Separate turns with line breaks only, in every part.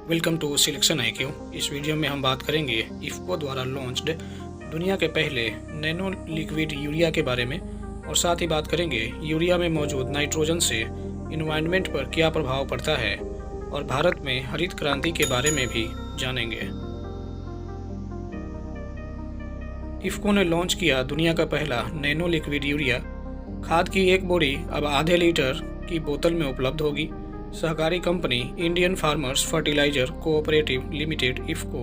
Welcome to selection IQ। इस video में हम बात करेंगे इफ़को द्वारा लॉन्च्ड दुनिया के पहले नैनो लिक्विड यूरिया के बारे में और साथ ही बात करेंगे यूरिया में मौजूद नाइट्रोजन से इन्वायरमेंट पर क्या प्रभाव पड़ता है और भारत में हरित क्रांति के बारे में भी जानेंगे। इफ़को ने लॉन्च किया दुनिया का पहला नैनो लिक्विड यूरिया। खाद की एक बोरी अब आधे लीटर की बोतल में उपलब्ध होगी। सहकारी company Indian farmers fertiliser cooperative limited IFFCO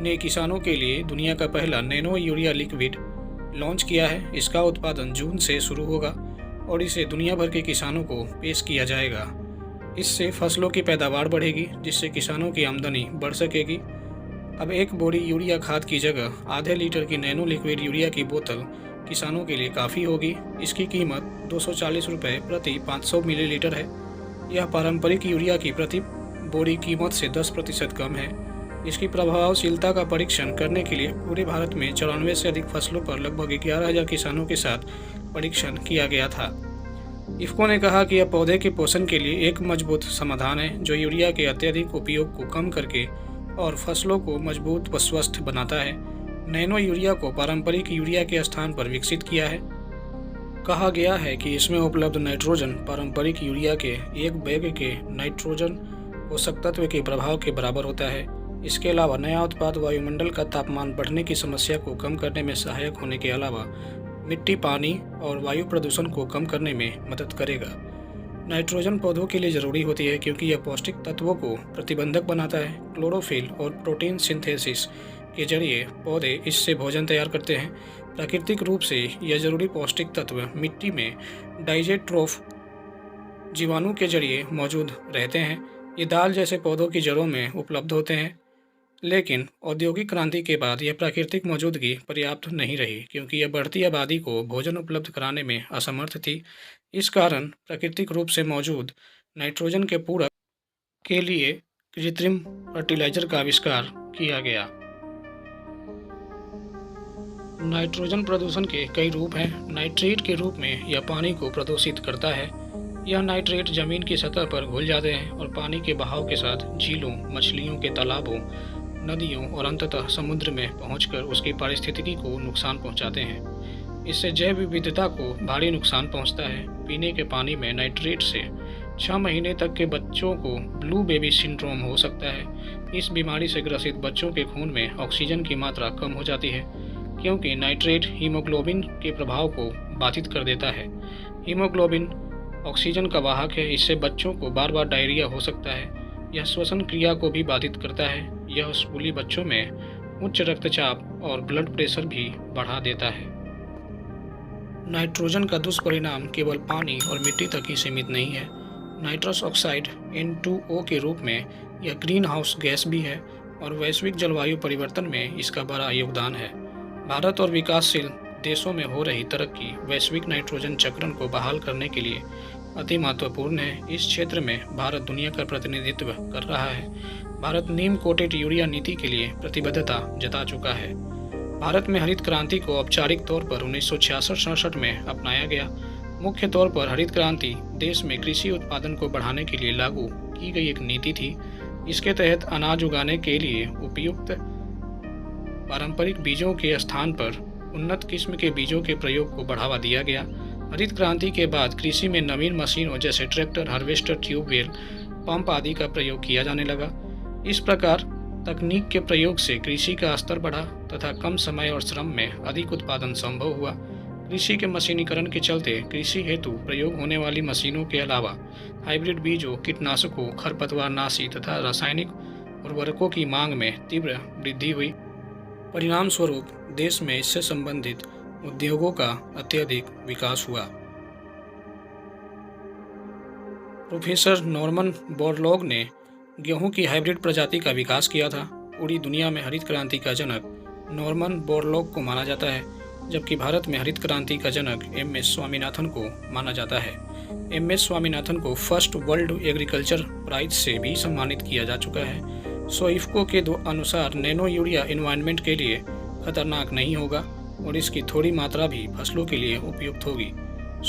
ने किसानों के लिए दुनिया का पहला नैनो यूरिया लिक्विड लॉन्च किया है। इसका उत्पादन जून से शुरू होगा और इसे दुनिया भर के किसानों को पेश किया जाएगा। इससे फसलों की पैदावार बढ़ेगी, जिससे किसानों की आमदनी बढ़ सकेगी। अब एक बोरी यूरिया खाद की जगह आधे लीटर की नैनो लिक्विड यूरिया की बोतल किसानों के लिए काफ़ी होगी। इसकी कीमत 240 रुपये प्रति 500 मिलीलीटर है। यह पारंपरिक यूरिया की प्रति बोरी कीमत से 10% कम है। इसकी प्रभावशीलता का परीक्षण करने के लिए पूरे भारत में 94 से अधिक फसलों पर लगभग 11,000 किसानों के साथ परीक्षण किया गया था। इफ़को ने कहा कि यह पौधे के पोषण के लिए एक मजबूत समाधान है, जो यूरिया के अत्यधिक उपयोग को कम करके और फसलों को मजबूत व स्वस्थ बनाता है। नैनो यूरिया को पारंपरिक यूरिया के स्थान पर विकसित किया है। कहा गया है कि इसमें उपलब्ध नाइट्रोजन पारंपरिक यूरिया के एक बैग के नाइट्रोजन पोषक तत्व के प्रभाव के बराबर होता है। इसके अलावा नया उत्पाद वायुमंडल का तापमान बढ़ने की समस्या को कम करने में सहायक होने के अलावा मिट्टी, पानी और वायु प्रदूषण को कम करने में मदद करेगा। नाइट्रोजन पौधों के लिए ज़रूरी होती है क्योंकि यह पौष्टिक तत्वों को प्रतिबंधक बनाता है। क्लोरोफिल और प्रोटीन सिंथेसिस के जरिए पौधे इससे भोजन तैयार करते हैं। प्राकृतिक रूप से यह जरूरी पौष्टिक तत्व मिट्टी में डाइजेट्रोफ जीवाणु के जरिए मौजूद रहते हैं। ये दाल जैसे पौधों की जड़ों में उपलब्ध होते हैं, लेकिन औद्योगिक क्रांति के बाद यह प्राकृतिक मौजूदगी पर्याप्त नहीं रही क्योंकि यह बढ़ती आबादी को भोजन उपलब्ध कराने में असमर्थ थी। इस कारण प्राकृतिक रूप से मौजूद नाइट्रोजन के पूरक के लिए कृत्रिम फर्टिलाइजर का आविष्कार किया गया। नाइट्रोजन प्रदूषण के कई रूप हैं। नाइट्रेट के रूप में यह पानी को प्रदूषित करता है। यह नाइट्रेट जमीन की सतह पर घुल जाते हैं और पानी के बहाव के साथ झीलों, मछलियों के तालाबों, नदियों और अंततः समुद्र में पहुंचकर उसकी पारिस्थितिकी को नुकसान पहुंचाते हैं। इससे जैव विविधता को भारी नुकसान पहुंचता है। पीने के पानी में नाइट्रेट से 6 महीने तक के बच्चों को ब्लू बेबी सिंड्रोम हो सकता है। इस बीमारी से ग्रसित बच्चों के खून में ऑक्सीजन की मात्रा कम हो जाती है क्योंकि नाइट्रेट हीमोग्लोबिन के प्रभाव को बाधित कर देता है। हीमोग्लोबिन ऑक्सीजन का वाहक है। इससे बच्चों को बार बार डायरिया हो सकता है। यह श्वसन क्रिया को भी बाधित करता है। यह स्कूली बच्चों में उच्च रक्तचाप और ब्लड प्रेशर भी बढ़ा देता है। नाइट्रोजन का दुष्परिणाम केवल पानी और मिट्टी तक ही सीमित नहीं है। नाइट्रस ऑक्साइड N2O के रूप में यह ग्रीन हाउस गैस भी है और वैश्विक जलवायु परिवर्तन में इसका बड़ा योगदान है। भारत और विकासशील देशों में हो रही तरक्की वैश्विक नाइट्रोजन चक्रण को बहाल करने के लिए अति महत्वपूर्ण है। इस क्षेत्र में भारत दुनिया का प्रतिनिधित्व कर रहा है। भारत नीम कोटेड यूरिया नीति के लिए प्रतिबद्धता जता चुका है। भारत में हरित क्रांति को औपचारिक तौर पर 1966-67 में अपनाया गया। मुख्य तौर पर हरित क्रांति देश में कृषि उत्पादन को बढ़ाने के लिए लागू की गई एक नीति थी। इसके तहत अनाज उगाने के लिए उपयुक्त पारंपरिक बीजों के स्थान पर उन्नत किस्म के बीजों के प्रयोग को बढ़ावा दिया गया। हरित क्रांति के बाद कृषि में नवीन मशीनों जैसे ट्रैक्टर, हार्वेस्टर, ट्यूबवेल, पंप आदि का प्रयोग किया जाने लगा। इस प्रकार तकनीक के प्रयोग से कृषि का स्तर बढ़ा तथा कम समय और श्रम में अधिक उत्पादन संभव हुआ। कृषि के मशीनीकरण के चलते कृषि हेतु प्रयोग होने वाली मशीनों के अलावा हाइब्रिड बीजों, कीटनाशकों, खरपतवारनाशी तथा रासायनिक उर्वरकों की मांग में तीव्र वृद्धि हुई। परिणाम स्वरूप देश में इससे संबंधित उद्योगों का अत्यधिक विकास हुआ। प्रोफेसर नॉर्मन बोरलॉग ने गेहूं की हाइब्रिड प्रजाति का विकास किया था। पूरी दुनिया में हरित क्रांति का जनक नॉर्मन बोरलॉग को माना जाता है, जबकि भारत में हरित क्रांति का जनक MS स्वामीनाथन को माना जाता है। MS स्वामीनाथन को फर्स्ट वर्ल्ड एग्रीकल्चर प्राइज से भी सम्मानित किया जा चुका है। इफ़को के अनुसार नैनो यूरिया एनवायरनमेंट के लिए खतरनाक नहीं होगा और इसकी थोड़ी मात्रा भी फसलों के लिए उपयुक्त होगी।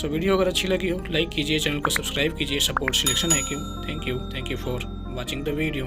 वीडियो अगर अच्छी लगी हो लाइक कीजिए, चैनल को सब्सक्राइब कीजिए। Support selection IQ। Thank you for watching the video.